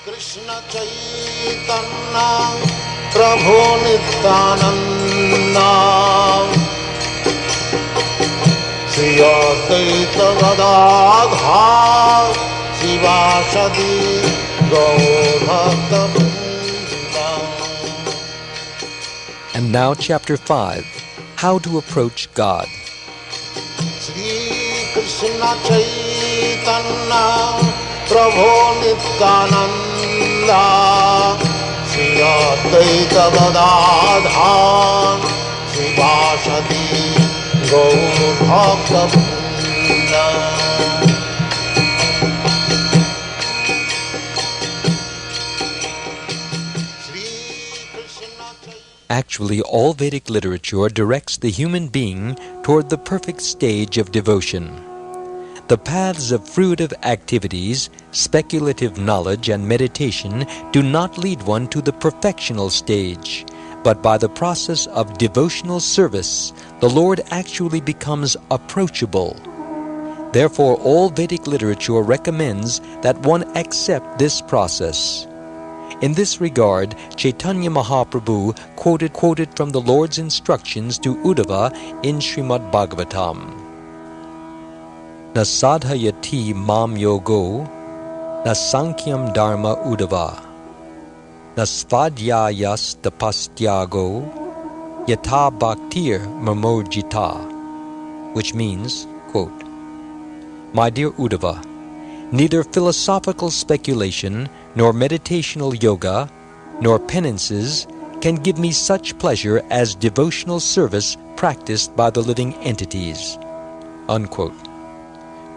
Krishna Chaitanya Prabhu Nityananda Shri Advaita Gadadhar Sivasadi Gaur And now Chapter 5, How to Approach God. Shri Krishna Chaitanya Prabhu Nityananda Shri Advaita Gadadhar Sivasadi Gaur Bhakta Actually, all Vedic literature directs the human being toward the perfect stage of devotion. The paths of fruitive activities, speculative knowledge, and meditation do not lead one to the perfectional stage, but by the process of devotional service, the Lord actually becomes approachable. Therefore, all Vedic literature recommends that one accept this process. In this regard, Chaitanya Mahaprabhu quoted from the Lord's instructions to Uddhava in Srimad Bhagavatam. Na sadhayati mam yogo, na sankyam dharma Uddhava, na svadhyayas tapastyago, yatha bhaktir mamorjita, which means, quote, My dear Uddhava, neither philosophical speculation, nor meditational yoga, nor penances can give me such pleasure as devotional service practiced by the living entities. Unquote.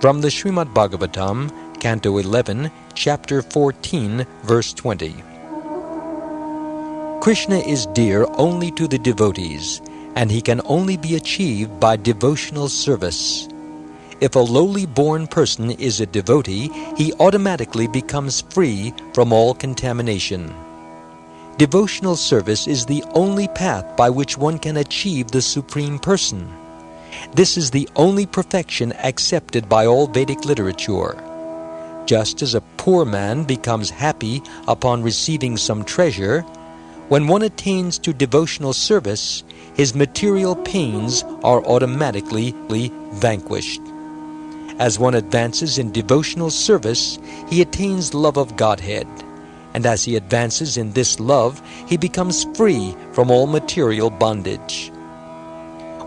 From the Srimad Bhagavatam, Canto 11, Chapter 14, Verse 20. Krishna is dear only to the devotees, and he can only be achieved by devotional service. If a lowly born person is a devotee, he automatically becomes free from all contamination. Devotional service is the only path by which one can achieve the Supreme Person. This is the only perfection accepted by all Vedic literature. Just as a poor man becomes happy upon receiving some treasure, when one attains to devotional service, his material pains are automatically vanquished. As one advances in devotional service, he attains love of Godhead. And as he advances in this love, he becomes free from all material bondage.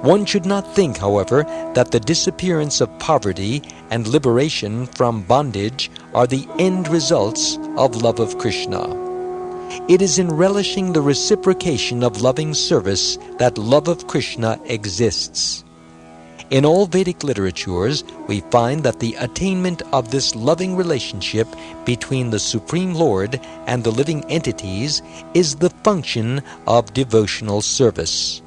One should not think, however, that the disappearance of poverty and liberation from bondage are the end results of love of Krishna. It is in relishing the reciprocation of loving service that love of Krishna exists. In all Vedic literatures, we find that the attainment of this loving relationship between the Supreme Lord and the living entities is the function of devotional service.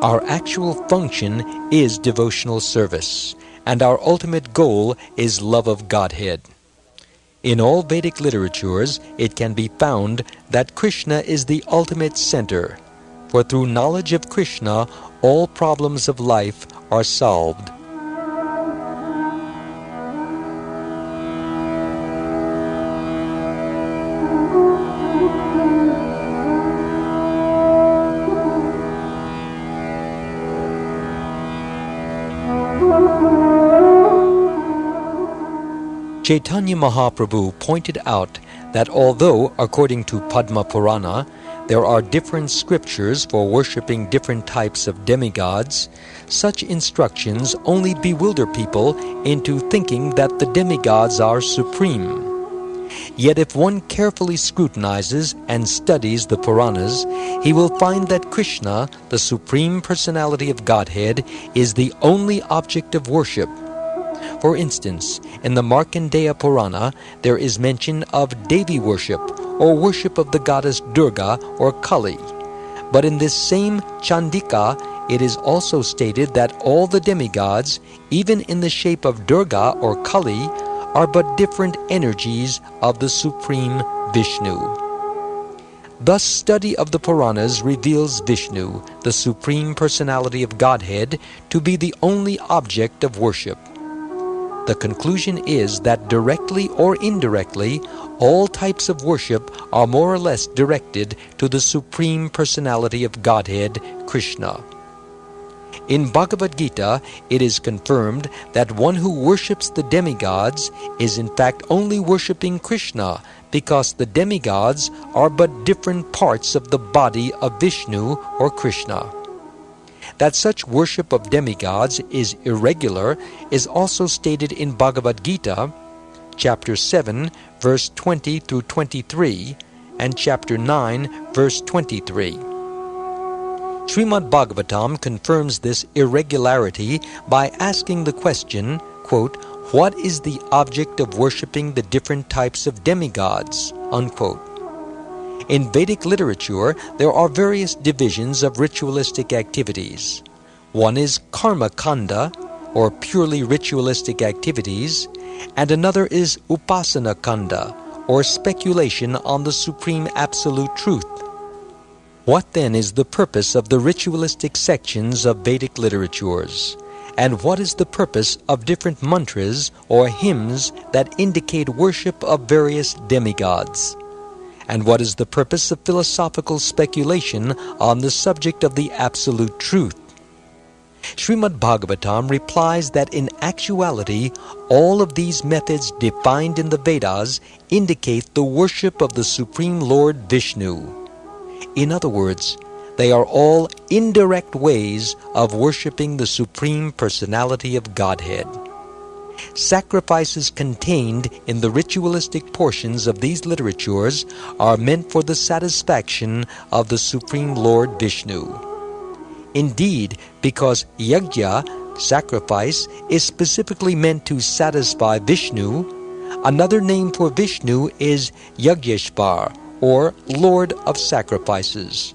Our actual function is devotional service, and our ultimate goal is love of Godhead. In all Vedic literatures, it can be found that Krishna is the ultimate center, for through knowledge of Krishna, all problems of life are solved. Chaitanya Mahaprabhu pointed out that although, according to Padma Purana, there are different scriptures for worshipping different types of demigods, such instructions only bewilder people into thinking that the demigods are supreme. Yet if one carefully scrutinizes and studies the Puranas, he will find that Krishna, the Supreme Personality of Godhead, is the only object of worship. For instance, in the Markandeya Purana, there is mention of Devi worship, or worship of the goddess Durga or Kali. But in this same Chandika, it is also stated that all the demigods, even in the shape of Durga or Kali, are but different energies of the Supreme Vishnu. Thus, study of the Puranas reveals Vishnu, the Supreme Personality of Godhead, to be the only object of worship. The conclusion is that directly or indirectly, All types of worship are more or less directed to the Supreme Personality of Godhead, Krishna. In Bhagavad Gita, it is confirmed that one who worships the demigods is in fact only worshipping Krishna, because the demigods are but different parts of the body of Vishnu or Krishna. That such worship of demigods is irregular is also stated in Bhagavad Gita, chapter 7, verse 20 through 23, and chapter 9, verse 23. Srimad Bhagavatam confirms this irregularity by asking the question, quote, "What is the object of worshipping the different types of demigods?" unquote. In Vedic literature, there are various divisions of ritualistic activities. One is karma kanda, or purely ritualistic activities, and another is upasana kanda, or speculation on the supreme absolute truth. What then is the purpose of the ritualistic sections of Vedic literatures? And what is the purpose of different mantras or hymns that indicate worship of various demigods? And what is the purpose of philosophical speculation on the subject of the absolute truth? Srimad Bhagavatam replies that in actuality, all of these methods defined in the Vedas indicate the worship of the Supreme Lord Vishnu. In other words, they are all indirect ways of worshiping the Supreme Personality of Godhead. Sacrifices contained in the ritualistic portions of these literatures are meant for the satisfaction of the Supreme Lord Vishnu. Indeed, because yajna, sacrifice, is specifically meant to satisfy Vishnu, another name for Vishnu is Yajneshvar, or Lord of Sacrifices.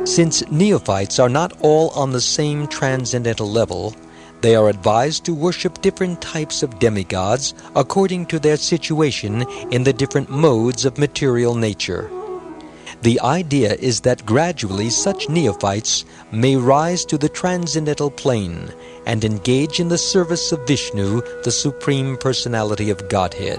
Since neophytes are not all on the same transcendental level, they are advised to worship different types of demigods according to their situation in the different modes of material nature. The idea is that gradually such neophytes may rise to the transcendental plane and engage in the service of Vishnu, the Supreme Personality of Godhead.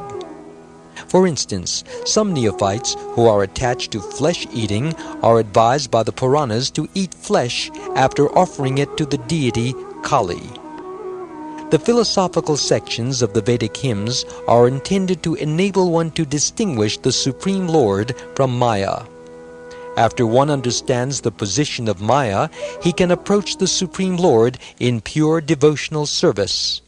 For instance, some neophytes who are attached to flesh-eating are advised by the Puranas to eat flesh after offering it to the deity Kali. The philosophical sections of the Vedic hymns are intended to enable one to distinguish the Supreme Lord from Maya. After one understands the position of Maya, he can approach the Supreme Lord in pure devotional service.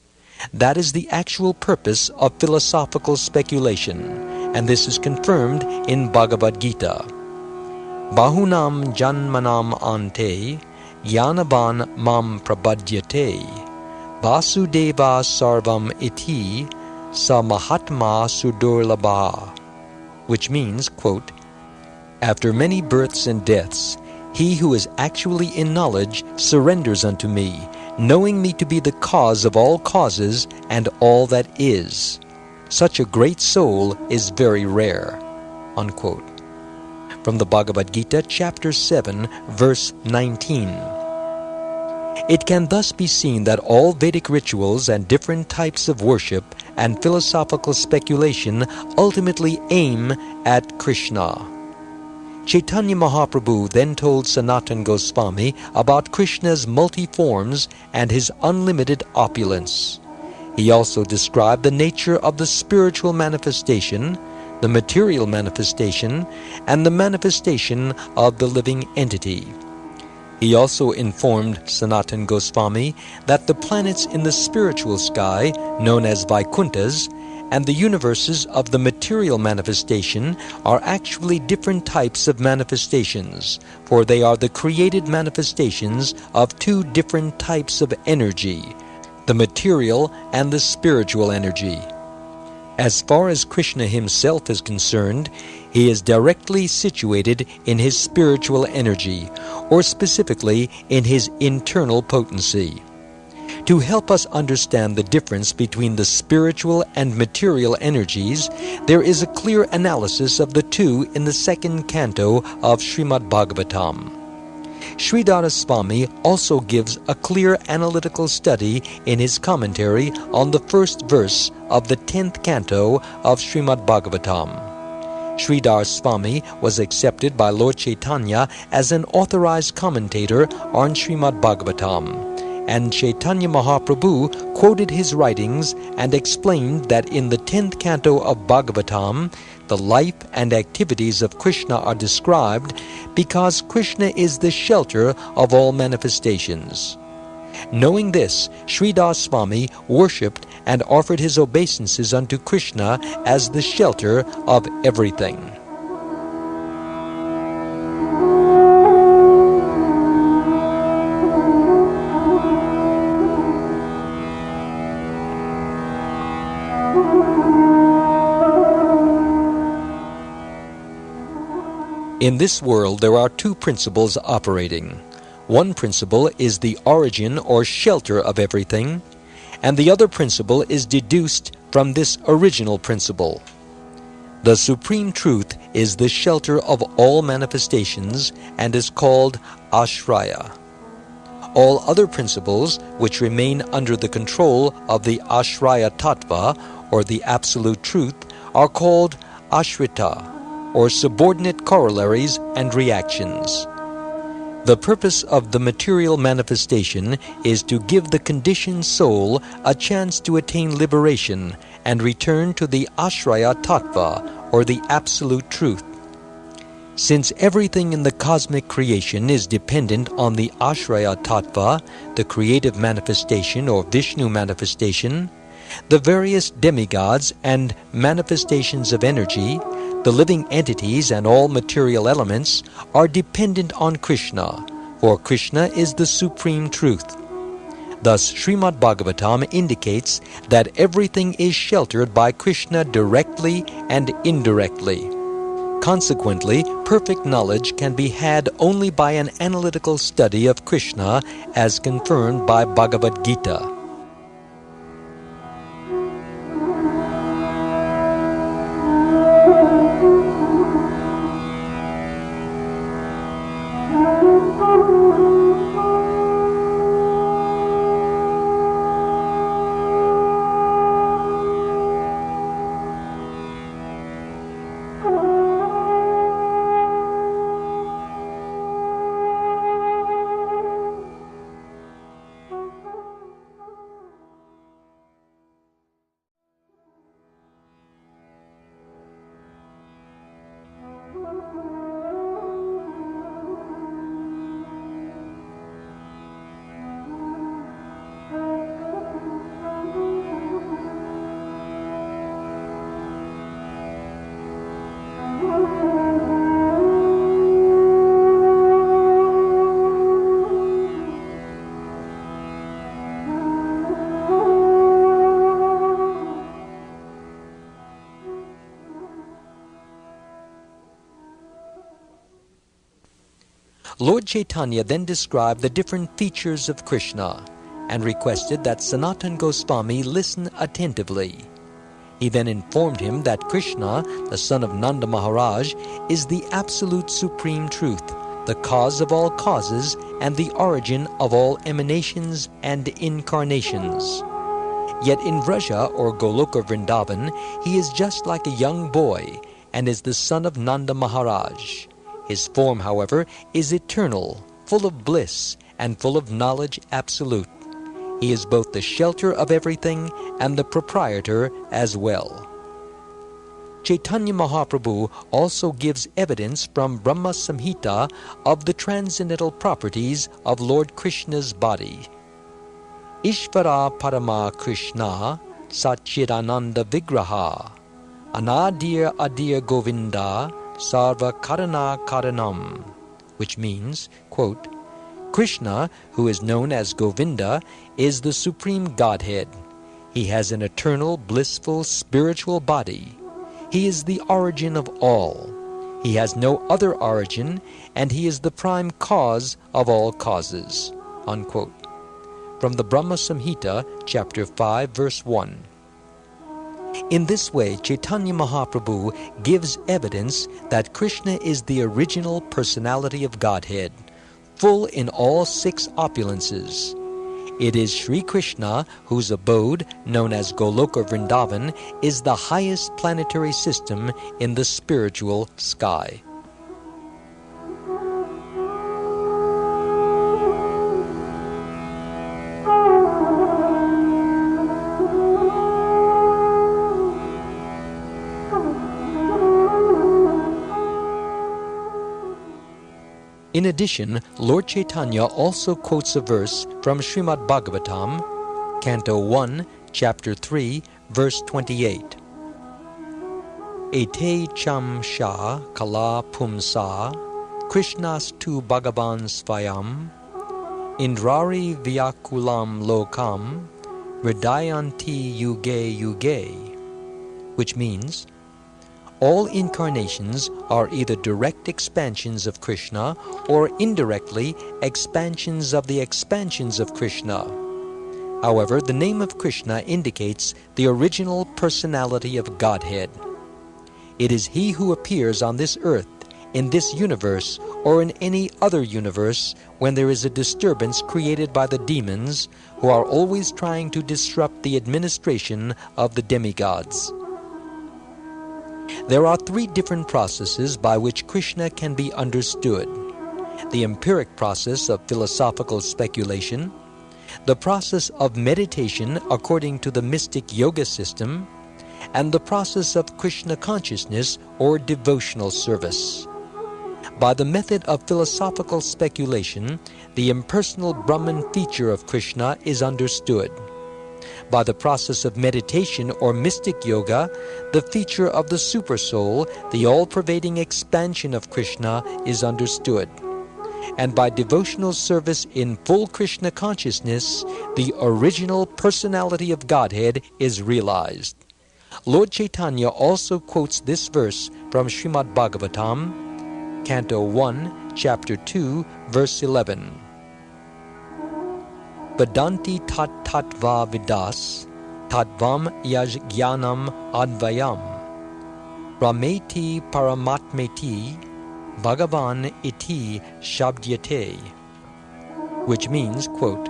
That is the actual purpose of philosophical speculation, and this is confirmed in Bhagavad Gita. Bahunam janmanam ante yanavan mam prabadyate vasudeva sarvam iti sa mahatma sudurlabha, which means, quote, "After many births and deaths, he who is actually in knowledge surrenders unto me, knowing me to be the cause of all causes and all that is. Such a great soul is very rare." Unquote. From the Bhagavad Gita, chapter 7, verse 19. It can thus be seen that all Vedic rituals and different types of worship and philosophical speculation ultimately aim at Krishna. Chaitanya Mahaprabhu then told Sanatana Goswami about Krishna's multi-forms and his unlimited opulence. He also described the nature of the spiritual manifestation, the material manifestation, and the manifestation of the living entity. He also informed Sanatana Goswami that the planets in the spiritual sky, known as Vaikunthas, and the universes of the material manifestation are actually different types of manifestations, for they are the created manifestations of two different types of energy, the material and the spiritual energy. As far as Krishna himself is concerned, he is directly situated in his spiritual energy, or specifically in his internal potency. To help us understand the difference between the spiritual and material energies, there is a clear analysis of the two in the second canto of Srimad Bhagavatam. Sridhara Swami also gives a clear analytical study in his commentary on the first verse of the 10th canto of Srimad Bhagavatam. Sridhar Swami was accepted by Lord Chaitanya as an authorized commentator on Srimad Bhagavatam, and Chaitanya Mahaprabhu quoted his writings and explained that in the 10th canto of Bhagavatam, the life and activities of Krishna are described because Krishna is the shelter of all manifestations. Knowing this, Sridhar Swami worshipped and offered his obeisances unto Krishna as the shelter of everything. In this world, there are two principles operating. One principle is the origin or shelter of everything, and the other principle is deduced from this original principle. The Supreme Truth is the shelter of all manifestations and is called Ashraya. All other principles, which remain under the control of the Ashraya Tattva, or the Absolute Truth, are called Ashrita, or subordinate corollaries and reactions. The purpose of the material manifestation is to give the conditioned soul a chance to attain liberation and return to the Ashraya Tattva, or the Absolute Truth. Since everything in the cosmic creation is dependent on the Ashraya Tattva, the creative manifestation or Vishnu manifestation, the various demigods and manifestations of energy, the living entities and all material elements are dependent on Krishna, for Krishna is the Supreme Truth. Thus, Srimad Bhagavatam indicates that everything is sheltered by Krishna directly and indirectly. Consequently, perfect knowledge can be had only by an analytical study of Krishna as confirmed by Bhagavad Gita. Lord Chaitanya then described the different features of Krishna and requested that Sanatana Goswami listen attentively. He then informed him that Krishna, the son of Nanda Maharaj, is the absolute supreme truth, the cause of all causes and the origin of all emanations and incarnations. Yet in Vraja or Goloka Vrindavan, he is just like a young boy and is the son of Nanda Maharaj. His form, however, is eternal, full of bliss, and full of knowledge absolute. He is both the shelter of everything and the proprietor as well. Chaitanya Mahaprabhu also gives evidence from Brahma Samhita of the transcendental properties of Lord Krishna's body. Ishvara Parama Krishna Satchidananda Vigraha Anadir Adir Govinda Sarva Karana Karanam, which means, quote, Krishna, who is known as Govinda, is the Supreme Godhead. He has an eternal, blissful, spiritual body. He is the origin of all. He has no other origin, and he is the prime cause of all causes." Unquote. From the Brahma Samhita, chapter 5, verse 1. In this way, Chaitanya Mahaprabhu gives evidence that Krishna is the original personality of Godhead, full in all 6 opulences. It is Sri Krishna whose abode, known as Goloka Vrindavan, is the highest planetary system in the spiritual sky. In addition, Lord Chaitanya also quotes a verse from Srimad Bhagavatam, Canto 1, Chapter 3, verse 28. Ete cham sha kala pumsa Krishnastu Bhagavan Svayam Indrari Vyakulam Lokam Hridayanti Yuge Yuge, which means, all incarnations are either direct expansions of Krishna or indirectly expansions of the expansions of Krishna. However, the name of Krishna indicates the original personality of Godhead. It is He who appears on this earth, in this universe, or in any other universe when there is a disturbance created by the demons who are always trying to disrupt the administration of the demigods. There are 3 different processes by which Krishna can be understood: the empiric process of philosophical speculation, the process of meditation according to the mystic yoga system, and the process of Krishna consciousness or devotional service. By the method of philosophical speculation, the impersonal Brahman feature of Krishna is understood. By the process of meditation or mystic yoga, the feature of the Supersoul, the all-pervading expansion of Krishna, is understood. And by devotional service in full Krishna consciousness, the original personality of Godhead is realized. Lord Chaitanya also quotes this verse from Srimad Bhagavatam, Canto 1, Chapter 2, verse 11. Vedanti tat tattva vidas, tattvam yaj jnanam advayam, Brahmeti paramatmeti, Bhagavan iti shabdyate, which means, quote,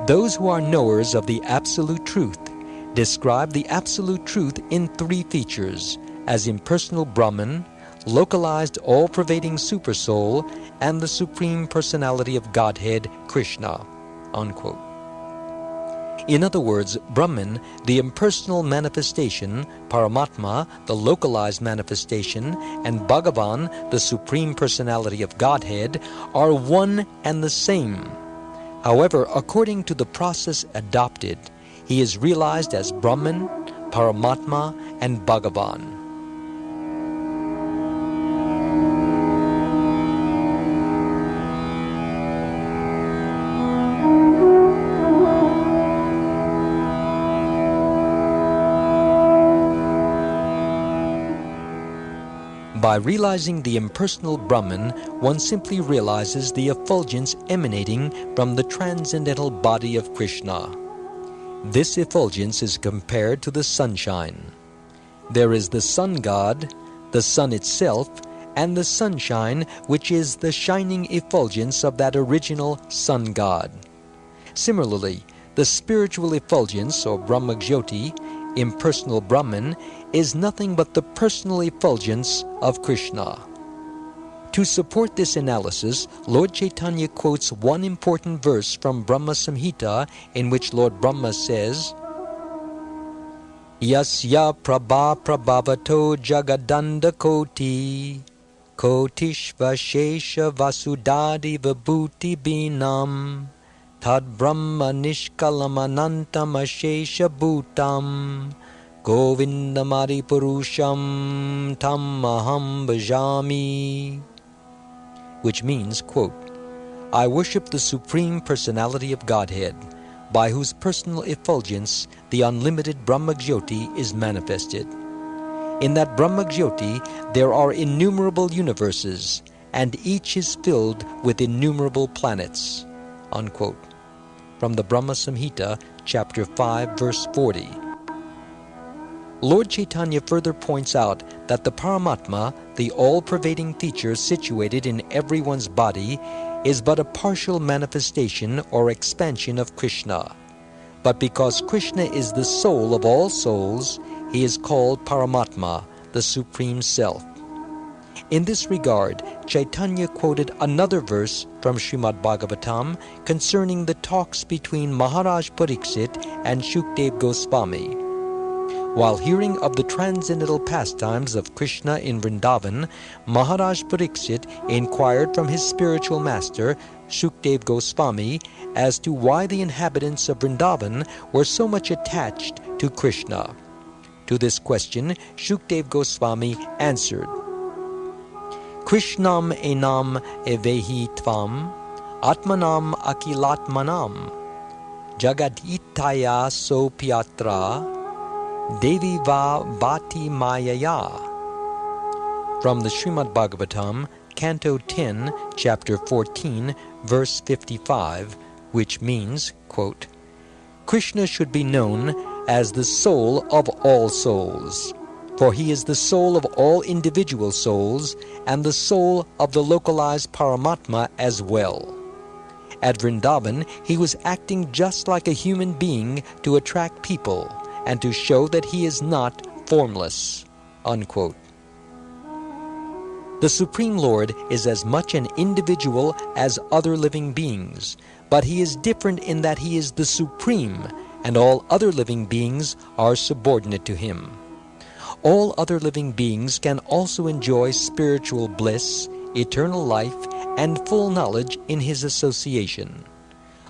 "Those who are knowers of the absolute truth describe the absolute truth in 3 features, as impersonal Brahman, localized all-pervading Supersoul, and the Supreme Personality of Godhead, Krishna." Unquote. In other words, Brahman, the impersonal manifestation, Paramatma, the localized manifestation, and Bhagavan, the Supreme Personality of Godhead, are one and the same. However, according to the process adopted, he is realized as Brahman, Paramatma, and Bhagavan. By realizing the impersonal Brahman, one simply realizes the effulgence emanating from the transcendental body of Krishna. This effulgence is compared to the sunshine. There is the sun god, the sun itself, and the sunshine, which is the shining effulgence of that original sun god. Similarly, the spiritual effulgence, or Brahmajyoti, impersonal Brahman, is nothing but the personal effulgence of Krishna. To support this analysis, Lord Chaitanya quotes one important verse from Brahma Samhita, in which Lord Brahma says, "Yasya prabha prabhavato jagadanda koti, kotishva shesha vasudadi vibhuti binam, tad brahma nishkalamanantam ashesha bhutam, govindamadi purusham tam aham bhajami," which means, quote, "I worship the Supreme Personality of Godhead, by whose personal effulgence the unlimited Brahmajyoti is manifested. In that Brahmajyoti there are innumerable universes, and each is filled with innumerable planets." Unquote. From the Brahma Samhita, chapter 5, verse 40. Lord Chaitanya further points out that the Paramatma, the all-pervading feature situated in everyone's body, is but a partial manifestation or expansion of Krishna. But because Krishna is the soul of all souls, he is called Paramatma, the Supreme Self. In this regard, Chaitanya quoted another verse from Srimad Bhagavatam concerning the talks between Maharaj Pariksit and Shukdev Goswami. While hearing of the transcendental pastimes of Krishna in Vrindavan, Maharaj Pariksit inquired from his spiritual master, Shukdev Goswami, as to why the inhabitants of Vrindavan were so much attached to Krishna. To this question, Shukdev Goswami answered, "Krishnam enam evehi tvam, atmanam akilatmanam, jagaditaya sopyatra, Devi va vati mayaya." From the Srimad Bhagavatam, Canto 10, Chapter 14, verse 55, which means, quote, "Krishna should be known as the soul of all souls, for he is the soul of all individual souls and the soul of the localized Paramatma as well. At Vrindavan, he was acting just like a human being to attract people and to show that he is not formless." Unquote. The Supreme Lord is as much an individual as other living beings, but he is different in that he is the Supreme, and all other living beings are subordinate to him. All other living beings can also enjoy spiritual bliss, eternal life, and full knowledge in his association.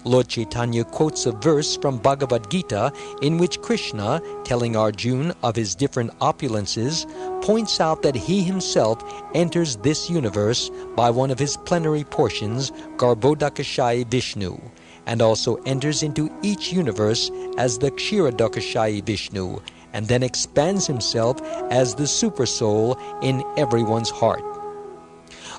Lord Chaitanya quotes a verse from Bhagavad Gita in which Krishna, telling Arjuna of his different opulences, points out that he himself enters this universe by one of his plenary portions, Garbhodakashayi Vishnu, and also enters into each universe as the Kshirodakashayi Vishnu, and then expands himself as the Supersoul in everyone's heart.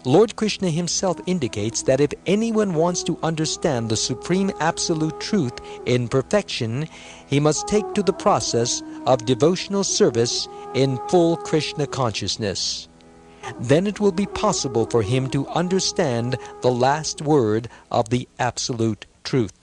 Lord Krishna himself indicates that if anyone wants to understand the Supreme Absolute Truth in perfection, he must take to the process of devotional service in full Krishna consciousness. Then it will be possible for him to understand the last word of the Absolute Truth.